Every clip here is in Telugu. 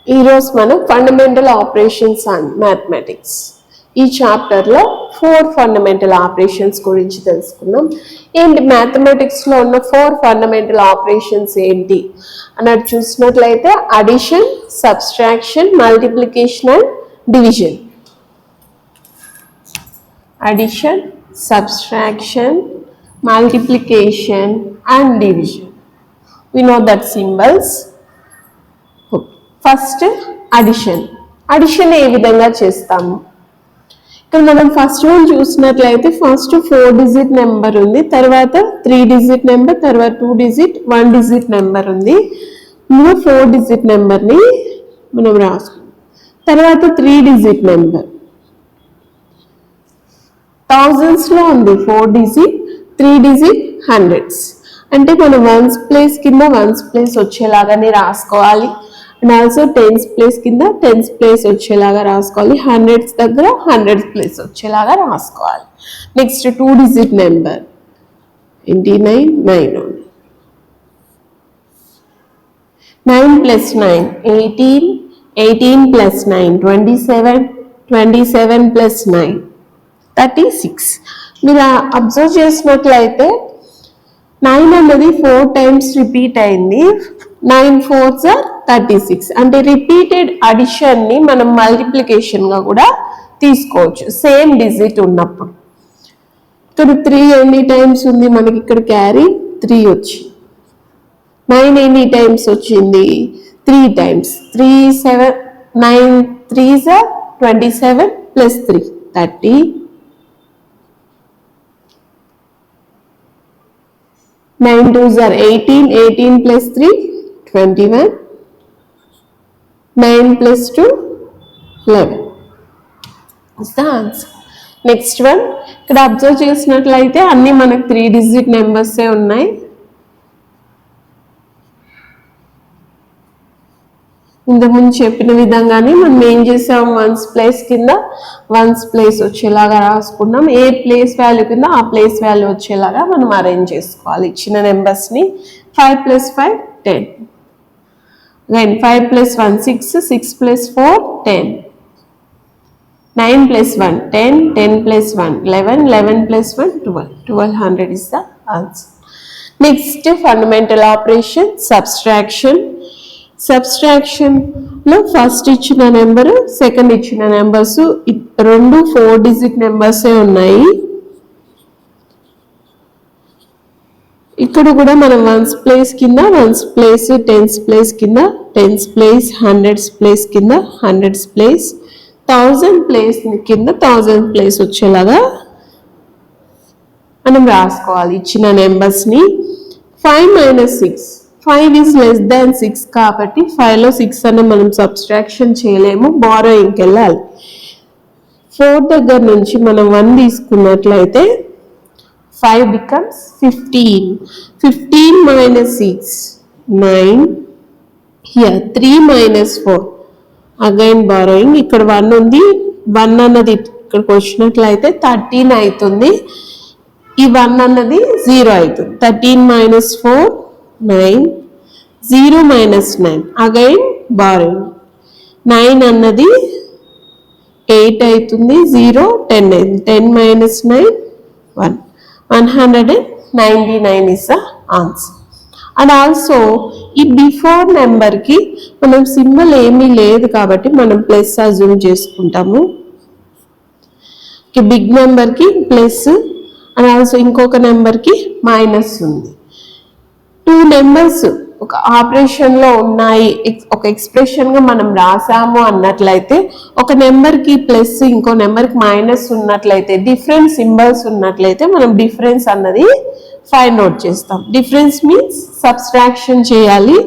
ఈరోజు మనం ఫండమెంటల్ ఆపరేషన్స్ అండ్ మ్యాథమెటిక్స్ ఈ చాప్టర్లో 4 ఫండమెంటల్ ఆపరేషన్స్ గురించి తెలుసుకున్నాం. ఏంటి మ్యాథమెటిక్స్లో ఉన్న 4 ఫండమెంటల్ ఆపరేషన్స్ ఏంటి అన్నట్టు చూసినట్లయితే addition, subtraction, multiplication and division. Addition, subtraction, multiplication and division. We know that symbols. First addition ఏ విధంగా చేస్తాము? ఇక్కడ మనం ఫస్ట్ వన్ చూసినట్లయితే ఫస్ట్ 4 డిజిట్ నెంబర్ ఉంది, తర్వాత 3 డిజిట్ నెంబర్, తర్వాత 2 డిజిట్ 1 డిజిట్ నెంబర్ ఉంది. ముందు 4 డిజిట్ నెంబర్ని మనం రాసుకుంటాం. తర్వాత 3 డిజిట్ నెంబర్ థౌజండ్స్లో ఉంది, 4 డిజిట్ 3 డిజిట్ హండ్రెడ్స్. అంటే మనం వన్స్ ప్లేస్ కింద వన్స్ ప్లేస్ వచ్చేలాగానే రాసుకోవాలి. అండ్ ఆల్సో టెన్స్ ప్లేస్ కింద టెన్స్ ప్లేస్ వచ్చేలాగా రాసుకోవాలి. హండ్రెడ్స్ దగ్గర హండ్రెడ్స్ ప్లేస్ వచ్చేలాగా రాసుకోవాలి. నెక్స్ట్ 2 డిజిట్ నెంబర్ 9 ఉంది. 9 ప్లస్ 9 18, 18 ప్లస్ 9 27, 27 ప్లస్ 9 36. మీరు అబ్జర్వ్ చేసినట్లయితే 9 అన్నది 4 టైమ్స్ రిపీట్ అయింది. 9 4s are 36. అంటే రిపీటెడ్ అడిషన్ ని మనం మల్టిప్లికేషన్ గా కూడా తీసుకోవచ్చు సేమ్ డిజిట్ ఉన్నప్పుడు. ఇక్కడ 3 ఎన్ని టైమ్స్ ఉంది మనకి? ఇక్కడ క్యారీ 3 వచ్చి 9 ఎన్ని టైమ్స్ వచ్చింది? 3 times. 3 7 9 3s are 27 plus 3 30. 9 2s are 18, 18 plus 3 21, 9 plus 2 11. That's the answer. Next one, ఇక్కడ అబ్జర్వ్ చేసినట్లయితే అన్ని మనకు 3 డిజిట్ నెంబర్సే ఉన్నాయి. ఇంతకుముందు చెప్పిన విధంగానే మనం ఏం చేసాం? వన్స్ ప్లేస్ కింద వన్స్ ప్లేస్ వచ్చేలాగా రాసుకున్నాం. ఏ ప్లేస్ వాల్యూ కింద ఆ ప్లేస్ వాల్యూ వచ్చేలాగా మనం అరేంజ్ చేసుకోవాలి ఇచ్చిన నెంబర్స్ని. 5 plus 5 10. Again 5 plus 1 6, 6 plus 4 10. 9 plus 1 10, 10 plus 1 11, 11 plus 1 12. 1200 is the answer. Next fundamental operation subtraction. Subtraction లో ఫస్ట్ ఇచ్చిన నెంబర్ సెకండ్ ఇచ్చిన నెంబర్స్ రెండు 4 డిజిట్ నెంబర్సే ఉన్నాయి. ఇక్కడ కూడా మనం వన్స్ ప్లేస్ కింద వన్స్ ప్లేస్, టెన్స్ ప్లేస్ కింద టెన్స్ ప్లేస్, హండ్రెడ్స్ ప్లేస్ కింద హండ్రెడ్స్ ప్లేస్, 1000 ప్లేస్ కింద 1000 ప్లేస్ వచ్చేలాగా మనం రాసుకోవాలి ఇచ్చిన నెంబర్స్ని. 5 minus 6, 5 is less than 6 కాబట్టి 5లో 6 అని మనం సబ్స్ట్రాక్షన్ చేయలేము, బారోయింగ్కి వెళ్ళాలి. 4 దగ్గర నుంచి మనం 1 తీసుకున్నట్లయితే 5 becomes 15. 15 minus 6 9. Here 3 minus 4 again borrowing. ఇక్కడ 1 ఉంది, 1 అన్నది ఇక్కడికి వచ్చినట్లయితే 13 అవుతుంది. ఈ 1 అన్నది 0 అవుతుంది. 13 minus 4 9, 0 minus 9 అగైన్ బారోయింగ్. 9 అన్నది 8 అవుతుంది, 0 10 అయింది. 10 minus 9 1. 199 is the answer. And also ఈ బిఫోర్ నెంబర్కి మనం సింబల్ ఏమీ లేదు కాబట్టి మనం ప్లస్ అజ్యూమ్ చేసుకుంటాము. బిగ్ నెంబర్కి ప్లస్ అండ్ ఆల్సో ఇంకొక నెంబర్కి మైనస్ ఉంది. 2 నెంబర్స్ ఒక ఆపరేషన్లో ఉన్నాయి, ఒక ఎక్స్ప్రెషన్గా మనం రాసాము అన్నట్లయితే ఒక నెంబర్కి ప్లస్ ఇంకో నెంబర్కి మైనస్ ఉన్నట్లయితే డిఫరెంట్ సింబల్స్ ఉన్నట్లయితే మనం డిఫరెన్స్ అన్నది ఫైండ్ అవుట్ చేస్తాం. డిఫరెన్స్ మీన్స్ సబ్స్ట్రాక్షన్ చేయాలి.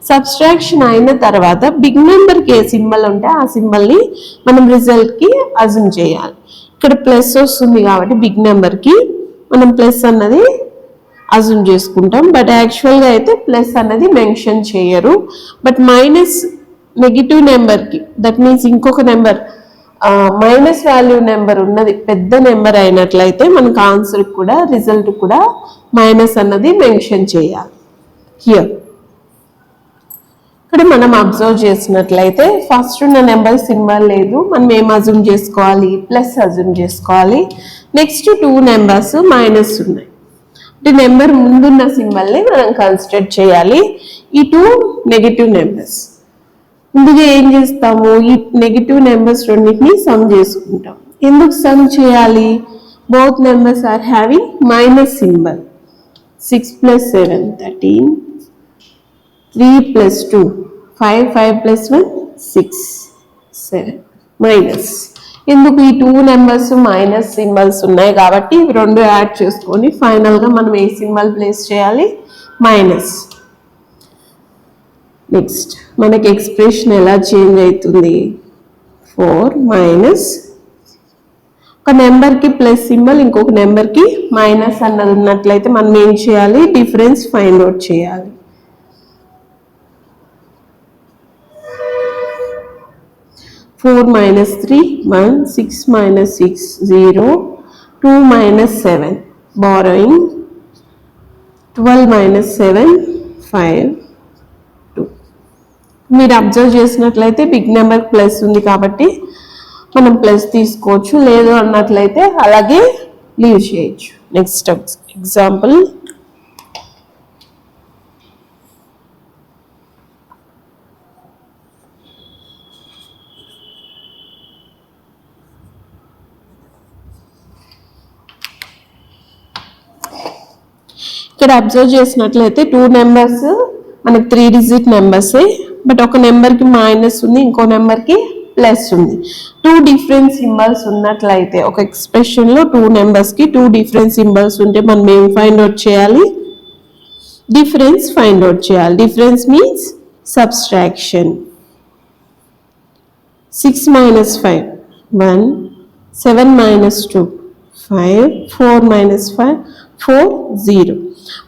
సబ్స్ట్రాక్షన్ అయిన తర్వాత బిగ్ నెంబర్కి ఏ సింబల్ ఉంటే ఆ సింబల్ని మనం రిజల్ట్కి అజ్యూమ్ చేయాలి. ఇక్కడ ప్లస్ వస్తుంది కాబట్టి బిగ్ నెంబర్కి మనం ప్లస్ అన్నది అజ్యూమ్ చేసుకుంటాం. బట్ యాక్చువల్గా అయితే ప్లస్ అన్నది మెన్షన్ చేయరు. బట్ మైనస్ నెగిటివ్ నెంబర్కి, దట్ మీన్స్ ఇంకొక నెంబర్ మైనస్ వాల్యూ నెంబర్ ఉన్నది పెద్ద నెంబర్ అయినట్లయితే మనకు ఆన్సర్ కూడా రిజల్ట్ కూడా మైనస్ అన్నది మెన్షన్ చేయాలి. హియర్ ఇప్పుడు మనం అబ్జర్వ్ చేసినట్లయితే ఫస్ట్ ఉన్న నెంబర్ సింబల్ లేదు, మనం ఏం అజ్యూమ్ చేసుకోవాలి, ప్లస్ అజ్యూమ్ చేసుకోవాలి. నెక్స్ట్ 2 నెంబర్స్ మైనస్ ఉన్నాయి, అంటే నెంబర్ ముందున్న సింబల్ని మనం కన్సిడర్ చేయాలి. ఈ 2 నెగిటివ్ నెంబర్స్. ముందుగా ఏం చేస్తాము, ఈ నెగిటివ్ నెంబర్స్ రెండింటిని సమ్ చేసుకుంటాం. ఎందుకు సమ్ చేయాలి, both numbers are having minus symbol. 6 + 7 13, 3 + 2 5, 5 + 1 6, 7 minus. ఎందుకు, ఈ 2 నెంబర్స్ మైనస్ సింబల్స్ ఉన్నాయి కాబట్టి ఇవి రెండు యాడ్ చేసుకొని ఫైనల్గా మనం ఏ సింబల్ ప్లేస్ చేయాలి, మైనస్. నెక్స్ట్ మనకి ఎక్స్ప్రెషన్ ఎలా చేంజ్ అవుతుంది, 4 మైనస్ ఒక నెంబర్కి ప్లస్ సింబల్ ఇంకొక నెంబర్కి మైనస్ అన్నది ఉన్నట్లయితే మనం ఏం చేయాలి, డిఫరెన్స్ ఫైండ్ అవుట్ చేయాలి. 4 - 3 1, 6 - 6 0, 2 - 7 borrowing, 12 - 7 5 2. మీరు అబ్జర్వ్ చేసినట్లయితే బిగ్ నెంబర్ ప్లస్ ఉంది కాబట్టి మనం ప్లస్ తీసుకోవచ్చు, లేదు అన్నట్లయితే అలాగే లీవ్ చేయొచ్చు. నెక్స్ట్ ఎగ్జాంపుల్, ఇక్కడ అబ్జర్వ్ చేసినట్లయితే 2 నెంబర్స్ మనకి 3 డిజిట్ నెంబర్సే, బట్ ఒక నెంబర్కి మైనస్ ఉంది, ఇంకో నెంబర్కి ప్లస్ ఉంది. 2 డిఫరెంట్ సింబల్స్ ఉన్నట్లయితే ఒక ఎక్స్ప్రెషన్లో 2 నెంబర్స్కి 2 డిఫరెంట్ సింబల్స్ ఉంటే మనం ఏం ఫైండ్ అవుట్ చేయాలి, డిఫరెన్స్ ఫైండ్ అవుట్ చేయాలి. Difference means subtraction. 6 - 5 1, 7 - 2 5, 4 - 5 4 0.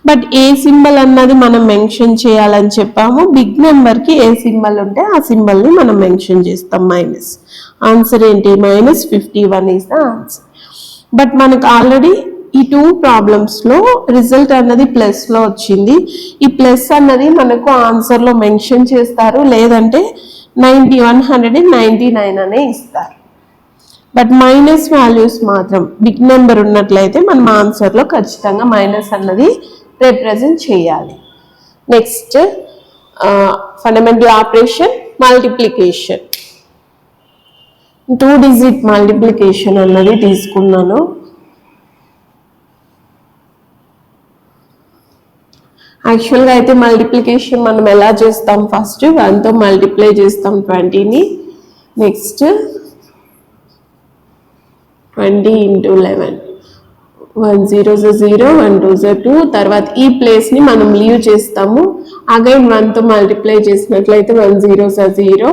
But A symbol అన్నది మనం మెన్షన్ చేయాలని చెప్పాము, బిగ్ నెంబర్కి ఏ సింబల్ ఉంటే ఆ సింబల్ని మనం మెన్షన్ చేస్తాం, మైనస్. ఆన్సర్ ఏంటి, -51 ఈజ్ ద ఆన్సర్. బట్ మనకు ఆల్రెడీ ఈ 2 ప్రాబ్లమ్స్లో రిజల్ట్ అన్నది ప్లస్లో వచ్చింది. ఈ ప్లస్ అన్నది మనకు ఆన్సర్లో మెన్షన్ చేస్తారు, లేదంటే 199 అనే ఇస్తారు. బట్ మైనస్ వాల్యూస్ మాత్రం బిగ్ నెంబర్ ఉన్నట్లయితే మనం ఆన్సర్లో ఖచ్చితంగా మైనస్ అన్నది రిప్రజెంట్ చేయాలి. Next fundamental operation, multiplication. 2 digit multiplication అన్నది తీసుకున్నాను. యాక్చువల్గా అయితే మల్టిప్లికేషన్ మనం ఎలా చేస్తాం, ఫస్ట్ 1తో మల్టిప్లై చేస్తాం 20ని. నెక్స్ట్ 20 × 11 1 0 0 1 2 2. తర్వాత ఈ ప్లేస్ని మనం లీవ్ చేస్తాము. అగైన్ 1తో మల్టిప్లై చేసినట్లయితే 1 0 0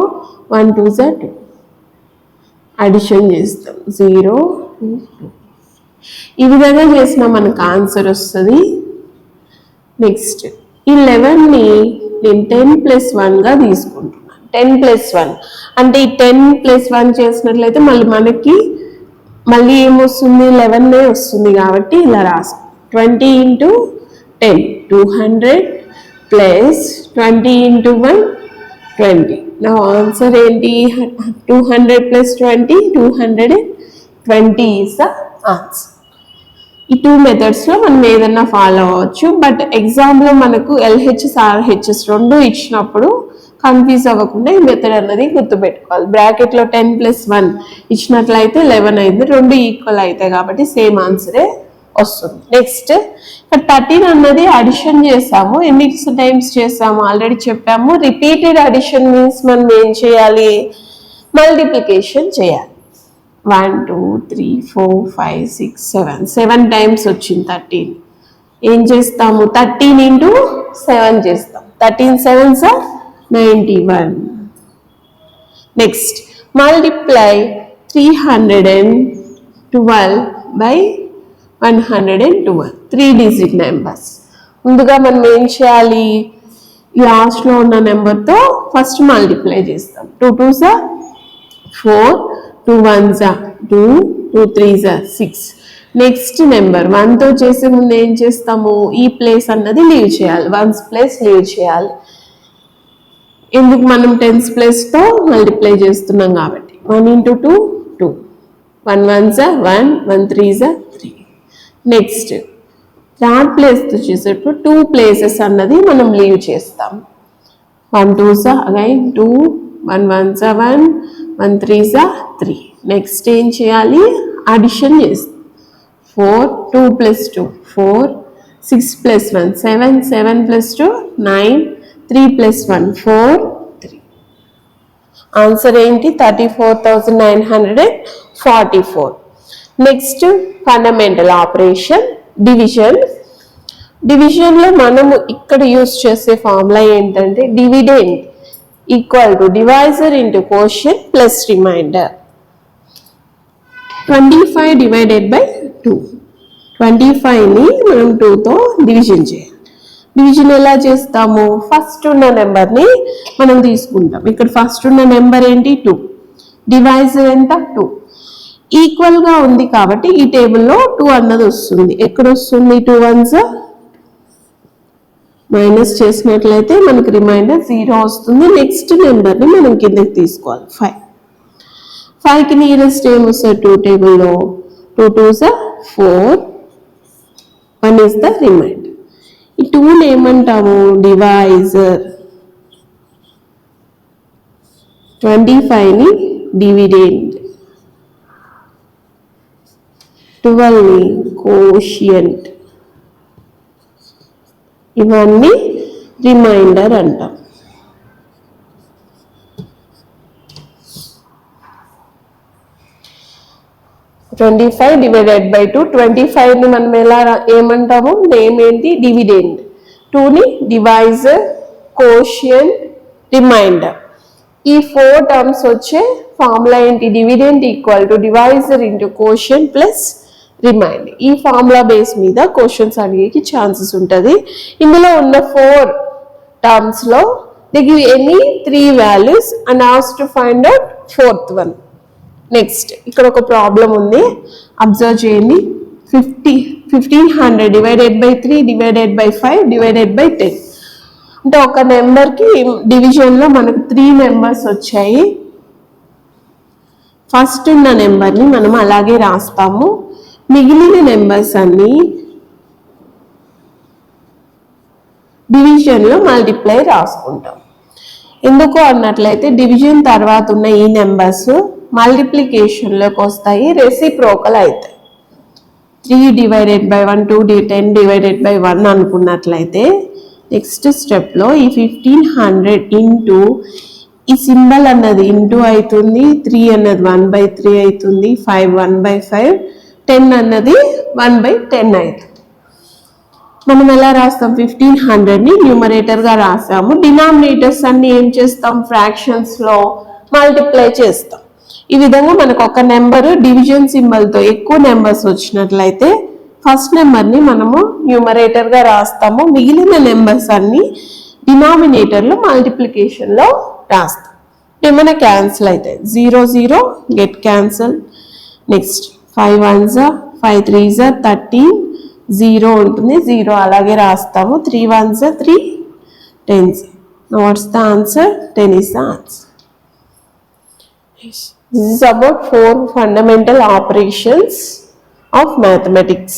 1 2 2. అడిషన్ చేస్తాం 0 2. ఈ విధంగా చేసినా మనకు ఆన్సర్ వస్తుంది. నెక్స్ట్ ఈ 11ని నేను 10 + 1గా తీసుకుంటున్నాను. 10 + 1 అంటే ఈ 10 + 1 చేసినట్లయితే మనకి మళ్ళీ ఏమొస్తుంది, 11 వస్తుంది కాబట్టి ఇలా రాస్తాం. 20 × 10 200 + 20 × 1 20. నా ఆన్సర్ ఏంటి, 200 + 20 220 ఈజ్ ద ఆన్సర్. ఈ 2 మెథడ్స్లో మనం ఏదన్నా ఫాలో అవ్వచ్చు. బట్ ఎగ్జామ్లో మనకు LHS RHS 2 ఇచ్చినప్పుడు కన్ఫ్యూజ్ అవ్వకుండా ఈ మెథడ్ అన్నది గుర్తుపెట్టుకోవాలి. బ్రాకెట్లో 10 + 1 ఇచ్చినట్లయితే 11 అయింది, 2 ఈక్వల్ అవుతాయి కాబట్టి సేమ్ ఆన్సరే వస్తుంది. నెక్స్ట్ 13 అన్నది అడిషన్ చేసాము. ఎన్ని టైమ్స్ చేసాము ఆల్రెడీ చెప్పాము. రిపీటెడ్ అడిషన్ మీన్స్ మనం ఏం చేయాలి, మల్టిప్లికేషన్ చేయాలి. 1 2 3 4 5 6 7 7 టైమ్స్ వచ్చింది 13. ఏం చేస్తాము, 13 × 7 చేస్తాం. 13 7s are 91. Next multiply 312 by 112. 3 digit numbers. ముందుగా మనం ఏం చేయాలి, లాస్ట్లో ఉన్న నెంబర్తో ఫస్ట్ మల్టిప్లై చేస్తాం. 2 2s are 4, 2 1s are 2, 2 3s are 6. Next number 1తో చేసే ముందు ఏం చేస్తాము, ఈ ప్లేస్ అన్నది లీవ్ చేయాలి, 1s ప్లేస్ లీవ్ చేయాలి. ఎందుకు మనం టెన్స్ ప్లేస్తో మల్టిప్లై చేస్తున్నాం కాబట్టి 1 into 2 2, 1 ones are 1, 1 threes are 3. Next third place వచ్చేసరికి 2 ప్లేసెస్ అన్నది మనం లీవ్ చేస్తాం. 1 twos are again 2, 1 ones are 1, 1 threes are 3. Next ఏం చేయాలి, అడిషన్ చేస్తాం. 4, 2 plus 2 4, 6 plus 1 7, 7 plus 2 9, 3 plus 1 4, 3. Answer ఏంటి 34,944. Next fundamental operation division. డివిజన్లో మనము ఇక్కడ యూజ్ చేసే ఫార్ములా ఏంటంటే dividend equal to divisor into quotient plus remainder. 25 divided by 2. 25ని మనం 2తో డివిజన్ చేయాలి. డివిజన్ ఎలా చేస్తాము, ఫస్ట్ ఉన్న నెంబర్ని మనం తీసుకుంటాం. ఇక్కడ ఫస్ట్ ఉన్న నెంబర్ ఏంటి 2, డివైజర్ ఎంత 2, ఈక్వల్గా ఉంది కాబట్టి ఈ టేబుల్లో 2 అన్నది వస్తుంది. ఎక్కడ వస్తుంది 2 ones మైనస్ చేసినట్లయితే మనకి రిమైండర్ 0 వస్తుంది. నెక్స్ట్ నెంబర్ని మనం కిందకి తీసుకోవాలి 5. 5కి నియరెస్ట్ ఏమొస్తుంది 2 టేబుల్లో 2 twos are 4, 1 is the reminder. ఈ 2ని ఏమంటాము డివైజర్. 25ని డివిడెండ్, 12ని కోషియంట్, ఇవన్నీ రిమైండర్ అంటాం. (25 divided by 2). 25ని మనం ఎలా ఏమంటాము, నేమ్ ఏంటి డివిడెండ్, 2ని డివైజర్, కోషియంట్, రిమైండర్. ఈ 4 టర్మ్స్ వచ్చే ఫార్ములా ఏంటి, dividend equal to divisor into quotient plus remainder. ఈ ఫార్ములా బేస్ మీద క్వశ్చన్స్ అడిగేకి ఛాన్సెస్ ఉంటుంది. ఇందులో ఉన్న 4 టర్మ్స్లో they give any 3 values and asked to find out 4th one. Next ఇక్కడ ఒక ప్రాబ్లం ఉంది, అబ్జర్వ్ చేయండి. 1500 divided by 3 divided by 5 divided by 10. అంటే ఒక నెంబర్కి డివిజన్లో మనకు 3 నెంబర్స్ వచ్చాయి. ఫస్ట్ ఉన్న నెంబర్ని మనం అలాగే రాస్తాము, మిగిలిన నెంబర్స్ అన్ని డివిజన్లో మల్టిప్లై రాసుకుంటాం. ఎందుకు అన్నట్లయితే డివిజన్ తర్వాత ఉన్న ఈ నెంబర్స్ మల్టిప్లికేషన్లోకి వస్తాయి, రెసిప్రోకల్ అవుతాయి. 3 divided by 1, 2, 10 divided by 1 అనుకున్నట్లయితే నెక్స్ట్ స్టెప్లో ఈ 1500 ఇంటూ ఈ సింబల్ అన్నది ఇంటూ అవుతుంది, 3 అన్నది 1/3 అవుతుంది, 5 1/5, 10 అన్నది 1/10 అవుతుంది. మనం ఎలా రాస్తాం, 1500ని న్యూమరేటర్గా రాసాము. డినామినేటర్స్ అన్ని ఏం చేస్తాం, ఫ్రాక్షన్స్లో మల్టిప్లై చేస్తాం. ఈ విధంగా మనకు ఒక నెంబరు డివిజన్ సింబల్తో ఎక్కువ నెంబర్స్ వచ్చినట్లయితే ఫస్ట్ నెంబర్ని మనము న్యూమరేటర్గా రాస్తాము, మిగిలిన నెంబర్స్ అన్ని డినామినేటర్లో మల్టిప్లికేషన్లో రాస్తాం. ఏమైనా క్యాన్సిల్ అవుతాయి, 0 0 get cancel. Next 5 ones are 5 3s are 13, 0 ఉంటుంది, 0 అలాగే రాస్తాము. 3 ones are 3 10s. Now what's the answer? 10 is the answer. This is about 4 fundamental operations of mathematics.